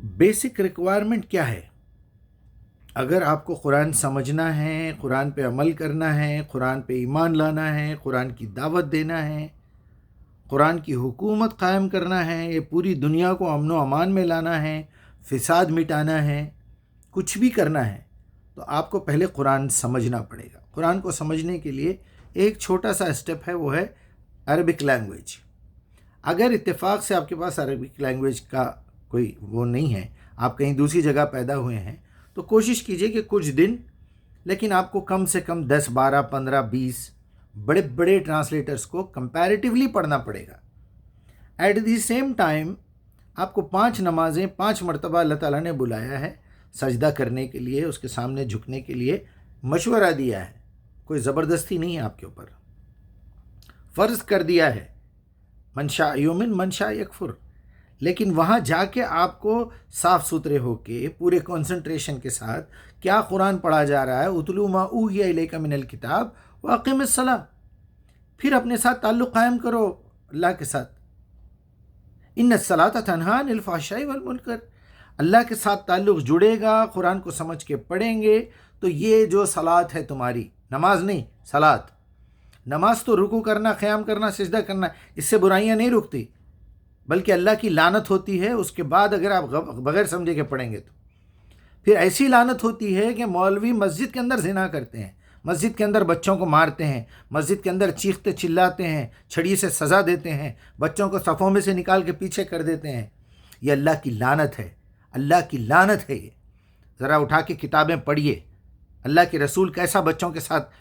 Basic requirement کیا ہے؟ اگر آپ کو قرآن سمجھنا ہے، قرآن پہ عمل کرنا ہے، قرآن پہ ایمان لانا ہے، قرآن کی دعوت دینا ہے، قرآن کی حکومت قائم کرنا ہے، یہ پوری دنیا کو امن و امان میں لانا ہے، فساد مٹانا ہے، کچھ بھی کرنا ہے تو آپ کو پہلے قرآن سمجھنا پڑے گا۔ قرآن کو سمجھنے کے لیے ایک چھوٹا سا اسٹیپ ہے، وہ ہے عربک لینگویج۔ اگر اتفاق سے آپ کے پاس عربک لینگویج کا کوئی وہ نہیں ہے، آپ کہیں دوسری جگہ پیدا ہوئے ہیں، تو کوشش کیجئے کہ کچھ دن، لیکن آپ کو کم سے کم 10 12 15 20 بڑے بڑے ٹرانسلیٹرز کو کمپیریٹیولی پڑھنا پڑے گا۔ ایٹ دی سیم ٹائم آپ کو 5 نمازیں 5 مرتبہ اللہ تعالیٰ نے بلایا ہے سجدہ کرنے کے لیے، اس کے سامنے جھکنے کے لیے مشورہ دیا ہے، کوئی زبردستی نہیں ہے آپ کے اوپر، فرض کر دیا ہے، من شاء یؤمن من شاء یکفر۔ لیکن وہاں جا کے آپ کو صاف ستھرے ہو کے پورے کنسنٹریشن کے ساتھ کیا قرآن پڑھا جا رہا ہے، اتلو ما اوحی الیک من الکتاب واقم الصلاۃ، پھر اپنے ساتھ تعلق قائم کرو اللہ کے ساتھ۔ ان الصلاۃ تنہی عن الفحشاء والمنکر، اللہ کے ساتھ تعلق جڑے گا، قرآن کو سمجھ کے پڑھیں گے تو یہ جو صلاۃ ہے تمہاری، نماز نہیں صلاۃ، نماز تو رکوع کرنا، قیام کرنا، سجدہ کرنا، اس سے برائیاں نہیں رکتی، بلکہ اللہ کی لعنت ہوتی ہے اس کے بعد اگر آپ بغیر سمجھے کے پڑھیں گے تو۔ پھر ایسی لعنت ہوتی ہے کہ مولوی مسجد کے اندر زنا کرتے ہیں، مسجد کے اندر بچوں کو مارتے ہیں، مسجد کے اندر چیختے چلاتے ہیں، چھڑی سے سزا دیتے ہیں، بچوں کو صفوں میں سے نکال کے پیچھے کر دیتے ہیں۔ یہ اللہ کی لعنت ہے، اللہ کی لعنت ہے یہ۔ ذرا اٹھا کے کتابیں پڑھیے، اللہ کے رسول کیسا بچوں کے ساتھ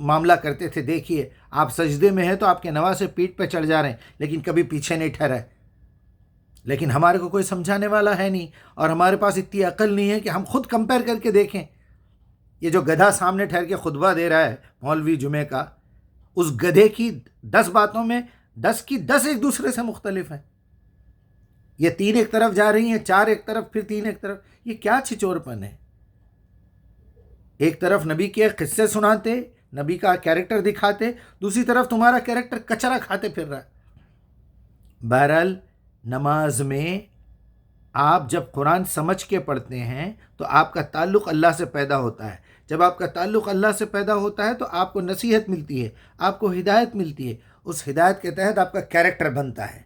معاملہ کرتے تھے دیکھیے۔ آپ سجدے میں ہیں تو آپ کے نواسے پیٹ پہ چڑھ جا رہے ہیں لیکن کبھی پیچھے نہیں ٹھہرا ہے۔ لیکن ہمارے کو کوئی سمجھانے والا ہے نہیں، اور ہمارے پاس اتنی عقل نہیں ہے کہ ہم خود کمپیئر کر کے دیکھیں۔ یہ جو گدھا سامنے ٹھہر کے خطبہ دے رہا ہے مولوی جمعے کا، اس گدھے کی 10 باتوں میں 10 کی 10 ایک دوسرے سے مختلف ہیں۔ یہ 3 ایک طرف جا رہی ہیں، 4 ایک طرف، پھر 3 ایک طرف۔ یہ کیا چھچور پن ہے؟ ایک طرف نبی کے قصے سناتے، نبی کا کیریکٹر دکھاتے، دوسری طرف تمہارا کیریکٹر کچرا کھاتے پھر رہا ہے۔ بہرحال نماز میں آپ جب قرآن سمجھ کے پڑھتے ہیں تو آپ کا تعلق اللہ سے پیدا ہوتا ہے۔ جب آپ کا تعلق اللہ سے پیدا ہوتا ہے تو آپ کو نصیحت ملتی ہے، آپ کو ہدایت ملتی ہے، اس ہدایت کے تحت آپ کا کیریکٹر بنتا ہے۔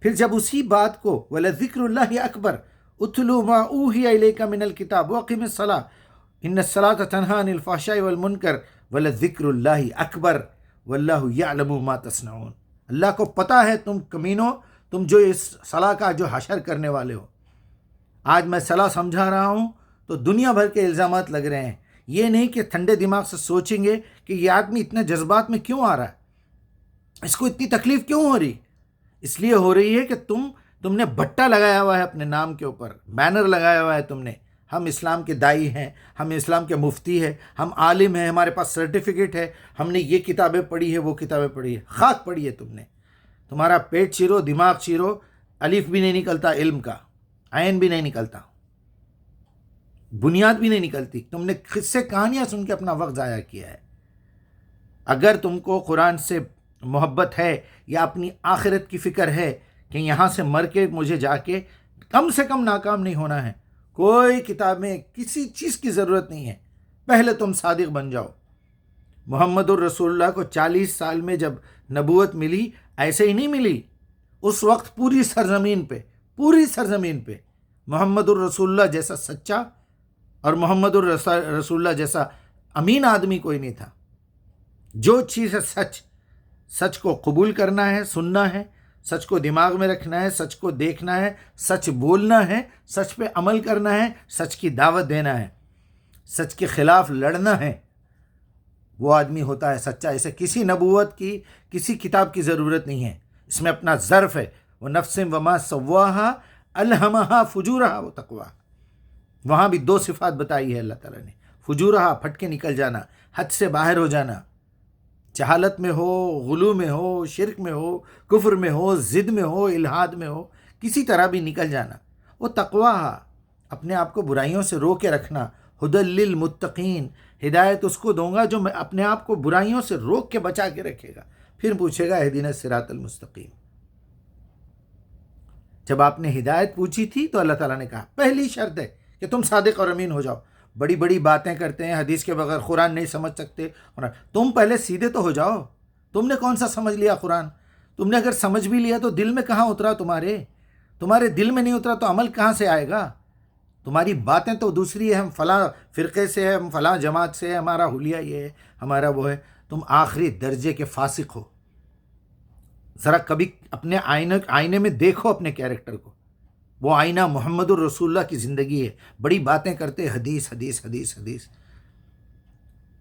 پھر جب اسی بات کو وَلَذِكْرُ اللَّهِ أَكْبَرُ اُتْلُو مَا أُوحِيَ إِلَيْكَ مِنَ الْكِتَابِ وَأَقِمِ الصَّلَاةَ إِنَّ الصَّلَاةَ تَنْهَىٰ عَنِ الْفَحْشَاءِ وَالْمُنكَرِ وَلَذِكْرُ اللَّهِ أَكْبَرُ وَاللَّهُ يَعْلَمُ مَا تَصْنَعُونَ۔ اللہ کو پتہ ہے تم کمینوں، تم جو اس صلاح کا جو حشر کرنے والے ہو۔ آج میں صلاح سمجھا رہا ہوں تو دنیا بھر کے الزامات لگ رہے ہیں۔ یہ نہیں کہ ٹھنڈے دماغ سے سوچیں گے کہ یہ آدمی اتنے جذبات میں کیوں آ رہا ہے، اس کو اتنی تکلیف کیوں ہو رہی؟ اس لیے ہو رہی ہے کہ تم نے بٹا لگایا ہوا ہے اپنے نام کے اوپر، بینر لگایا ہوا ہے تم نے، ہم اسلام کے دائی ہیں، ہم اسلام کے مفتی ہیں، ہم عالم ہیں، ہمارے پاس سرٹیفکیٹ ہے، ہم نے یہ کتابیں پڑھی ہے، وہ کتابیں پڑھی ہے۔ خاک پڑھی ہے تم نے، تمہارا پیٹ چیرو، دماغ چیرو، الف بھی نہیں نکلتا علم کا، عین بھی نہیں نکلتا، بنیاد بھی نہیں نکلتی۔ تم نے قصے کہانیاں سن کے اپنا وقت ضائع کیا ہے۔ اگر تم کو قرآن سے محبت ہے یا اپنی آخرت کی فکر ہے کہ یہاں سے مر کے مجھے جا کے کم سے کم ناکام نہیں ہونا ہے، کوئی کتاب میں کسی چیز کی ضرورت نہیں ہے، پہلے تم صادق بن جاؤ۔ محمد الرسول اللہ کو 40 سال میں جب نبوت ملی، ایسے ہی نہیں ملی۔ اس وقت پوری سرزمین پہ محمد الرسول اللہ جیسا سچا اور محمد الرسول اللہ جیسا امین آدمی کوئی نہیں تھا۔ جو چیز ہے سچ کو قبول کرنا ہے، سننا ہے، سچ کو دماغ میں رکھنا ہے، سچ کو دیکھنا ہے، سچ بولنا ہے، سچ پہ عمل کرنا ہے، سچ کی دعوت دینا ہے، سچ کے خلاف لڑنا ہے، وہ آدمی ہوتا ہے سچا۔ اسے کسی نبوت کی، کسی کتاب کی ضرورت نہیں ہے۔ اس میں اپنا ظرف ہے، وہ نفس وما سواہا الہمہا فجورہا و تقواہا۔ وہاں بھی 2 صفات بتائی ہے اللہ تعالیٰ نے، فجورہا پھٹ کے نکل جانا، حد سے باہر ہو جانا، جہالت میں ہو، غلو میں ہو، شرک میں ہو، کفر میں ہو، ضد میں ہو، الحاد میں ہو، کسی طرح بھی نکل جانا۔ وہ تقواہا، اپنے آپ کو برائیوں سے رو کے رکھنا، ہدی للمتقین، ہدایت اس کو دوں گا جو میں اپنے آپ کو برائیوں سے روک کے بچا کے رکھے گا، پھر پوچھے گا اہدنا الصراط المستقیم۔ جب آپ نے ہدایت پوچھی تھی تو اللہ تعالیٰ نے کہا پہلی شرط ہے کہ تم صادق اور امین ہو جاؤ. بڑی بڑی باتیں کرتے ہیں، حدیث کے بغیر قرآن نہیں سمجھ سکتے. تم پہلے سیدھے تو ہو جاؤ. تم نے کون سا سمجھ لیا قرآن؟ تم نے اگر سمجھ بھی لیا تو دل میں کہاں اترا؟ تمہارے دل میں نہیں اترا تو عمل کہاں سے آئے گا؟ تمہاری باتیں تو دوسری ہے، ہم فلاں فرقے سے ہے، ہم فلاں جماعت سے ہے، ہمارا حلیہ یہ ہے، ہمارا وہ ہے. تم آخری درجے کے فاسق ہو. ذرا کبھی اپنے آئینے میں دیکھو اپنے کیریکٹر کو. وہ آئینہ محمد الرسول اللہ کی زندگی ہے. بڑی باتیں کرتے، حدیث حدیث حدیث حدیث،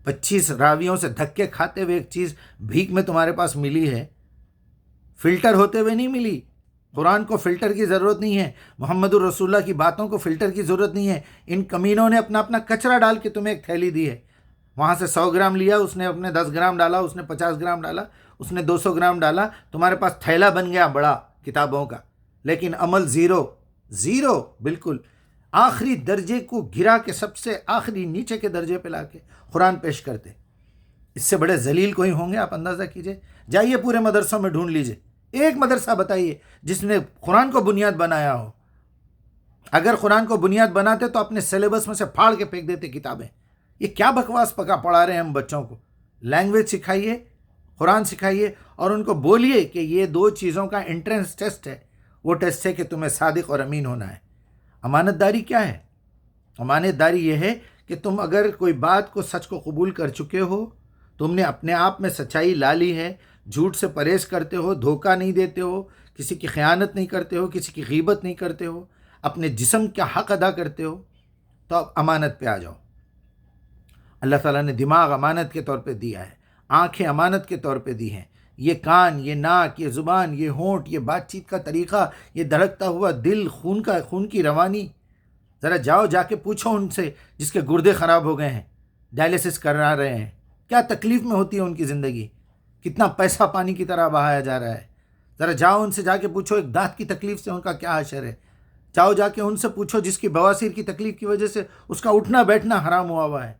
25 راویوں سے دھکے کھاتے ہوئے ایک چیز بھیک میں تمہارے پاس ملی ہے، فلٹر ہوتے ہوئے نہیں ملی. قرآن کو فلٹر کی ضرورت نہیں ہے، محمد الرسول اللہ کی باتوں کو فلٹر کی ضرورت نہیں ہے. ان کمینوں نے اپنا اپنا کچرا ڈال کے تمہیں ایک تھیلی دی ہے. وہاں سے 100 گرام لیا، اس نے اپنے 10 گرام ڈالا، اس نے 50 گرام ڈالا، اس نے 200 گرام ڈالا، تمہارے پاس تھیلا بن گیا بڑا کتابوں کا، لیکن عمل زیرو بالکل. آخری درجے کو گرا کے سب سے آخری نیچے کے درجے پہ لا کے قرآن پیش کرتے. اس سے بڑے ذلیل کوئی ہوں گے؟ آپ اندازہ کیجئے. جائیے پورے مدرسوں میں ڈھونڈ لیجئے، ایک مدرسہ بتائیے جس نے قرآن کو بنیاد بنایا ہو. اگر قرآن کو بنیاد بناتے تو اپنے سلیبس میں سے پھاڑ کے پھینک دیتے کتابیں. یہ کیا بکواس پڑھا رہے ہیں ہم بچوں کو؟ لینگویج سکھائیے، قرآن سکھائیے، اور ان کو بولیے کہ یہ 2 چیزوں کا انٹرنس ٹیسٹ ہے. وہ ٹیسٹ ہے کہ تمہیں صادق اور امین ہونا ہے. امانت داری کیا ہے؟ امانت داری یہ ہے کہ تم اگر کوئی بات کو، سچ کو قبول کر چکے ہو، تم نے اپنے آپ میں سچائی لا لی ہے، جھوٹ سے پرہیز کرتے ہو، دھوکہ نہیں دیتے ہو، کسی کی خیانت نہیں کرتے ہو، کسی کی غیبت نہیں کرتے ہو، اپنے جسم کا حق ادا کرتے ہو، تو اب امانت پہ آ جاؤ. اللہ تعالیٰ نے دماغ امانت کے طور پہ دیا ہے، آنکھیں امانت کے طور پہ دی ہیں، یہ کان، یہ ناک، یہ زبان، یہ ہونٹ، یہ بات چیت کا طریقہ، یہ دھڑکتا ہوا دل، خون کی روانی. ذرا جا کے پوچھو ان سے جس کے گردے خراب ہو گئے ہیں، ڈائلیسس کرا رہے ہیں، کیا تکلیف میں ہوتی ہے ان کی زندگی، کتنا پیسہ پانی کی طرح بہایا جا رہا ہے. ذرا جاؤ ان سے جا کے پوچھو ایک دانت کی تکلیف سے ان کا کیا حشر ہے. جا کے ان سے پوچھو جس کی بواسیر کی تکلیف کی وجہ سے اس کا اٹھنا بیٹھنا حرام ہوا ہے.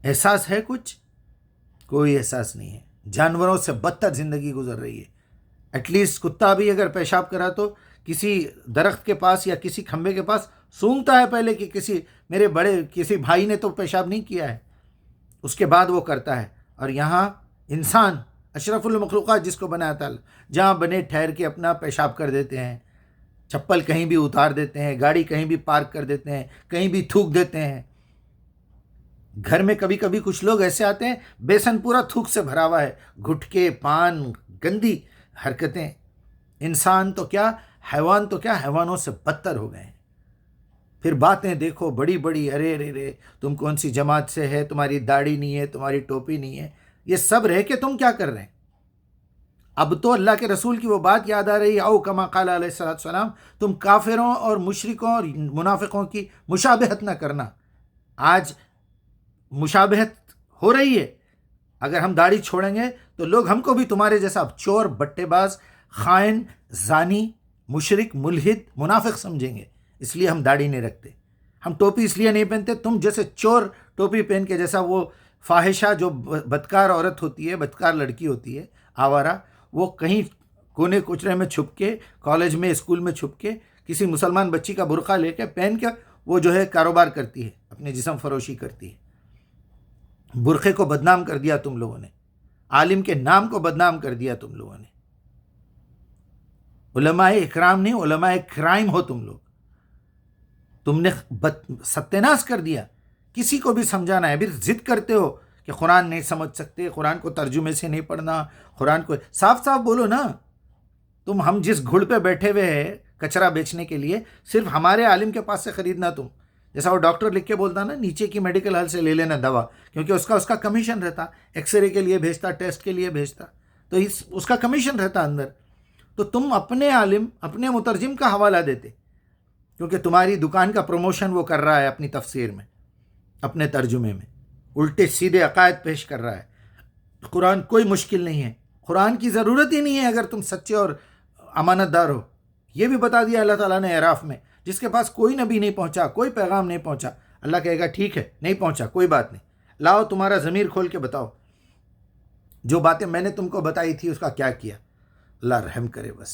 احساس ہے کچھ؟ کوئی احساس نہیں ہے. جانوروں سے بدتر زندگی گزر رہی ہے. ایٹ لیسٹ کتا بھی اگر پیشاب کرا تو کسی درخت کے پاس یا کسی کھمبے کے پاس سونگتا ہے پہلے کہ کسی بھائی نے تو پیشاب نہیں کیا ہے، اس کے بعد وہ کرتا ہے. اور یہاں انسان اشرف المخلوقات جس کو بنایا تھا، جہاں بنے ٹھہر کے اپنا پیشاب کر دیتے ہیں، چپل کہیں بھی اتار دیتے ہیں، گاڑی کہیں بھی پارک کر دیتے ہیں، کہیں بھی تھوک دیتے ہیں. گھر میں کبھی کبھی کچھ لوگ ایسے آتے ہیں، بیسن پورا تھوک سے بھرا ہوا ہے، گٹکے، پان، گندی حرکتیں. انسان تو کیا، حیوان تو کیا، حیوانوں سے بدتر ہو گئے ہیں. پھر باتیں دیکھو بڑی بڑی، ارے تم کون سی جماعت سے ہے، تمہاری داڑھی نہیں ہے، تمہاری ٹوپی نہیں ہے. یہ سب رہ کے تم کیا کر رہے ہیں؟ اب تو اللہ کے رسول کی وہ بات یاد آ رہی ہے، او کما قال علیہ السلام، تم کافروں اور مشرکوں اور منافقوں کی مشابہت نہ کرنا. آج مشابہت ہو رہی ہے. اگر ہم داڑھی چھوڑیں گے تو لوگ ہم کو بھی تمہارے جیسا چور، بٹے باز، خائن، زانی، مشرک، ملحد، منافق سمجھیں گے. اس لیے ہم داڑھی نہیں رکھتے. ہم ٹوپی اس لیے نہیں پہنتے، تم جیسے چور ٹوپی پہن کے، جیسا وہ فاحشہ جو بدکار عورت ہوتی ہے، بدکار لڑکی ہوتی ہے، آوارہ، وہ کہیں کونے کچرے میں چھپ کے، کالج میں، اسکول میں چھپ کے، کسی مسلمان بچی کا برقع لے کے پہن کے وہ جو ہے کاروبار کرتی ہے، اپنے جسم فروشی کرتی ہے. برقعے کو بدنام کر دیا تم لوگوں نے، عالم کے نام کو بدنام کر دیا تم لوگوں نے. علماء اکرام نہیں، علماء کرائم ہو تم لوگ. تم نے ستیہ کر دیا. کسی کو بھی سمجھانا ہے، پھر ضد کرتے ہو کہ قرآن نہیں سمجھ سکتے، قرآن کو ترجمے سے نہیں پڑھنا، قرآن کو صاف بولو نا. ہم جس گھڑ پہ بیٹھے ہوئے ہیں کچرا بیچنے کے لیے، صرف ہمارے عالم کے پاس سے خریدنا. تم جیسا وہ ڈاکٹر لکھ کے بولتا نا، نیچے کی میڈیکل ہال سے لے لینا دوا، کیونکہ اس کا کمیشن رہتا، ایکس رے کے لیے بھیجتا، ٹیسٹ کے لیے بھیجتا، تو اس کا کمیشن رہتا اندر. تو تم اپنے عالم، اپنے مترجم کا حوالہ دیتے، کیونکہ تمہاری دکان کا پروموشن وہ کر رہا ہے اپنی تفسیر میں، اپنے ترجمے میں الٹے سیدھے عقائد پیش کر رہا ہے. قرآن کوئی مشکل نہیں ہے، قرآن کی ضرورت ہی نہیں ہے اگر تم سچے اور امانت دار ہو. یہ بھی بتا دیا اللہ تعالیٰ نے اعراف میں، جس کے پاس کوئی نبی نہیں پہنچا، کوئی پیغام نہیں پہنچا، اللہ کہے گا ٹھیک ہے نہیں پہنچا، کوئی بات نہیں، لاؤ تمہارا ضمیر کھول کے بتاؤ جو باتیں میں نے تم کو بتائی تھی اس کا کیا کیا. اللہ رحم کرے بس.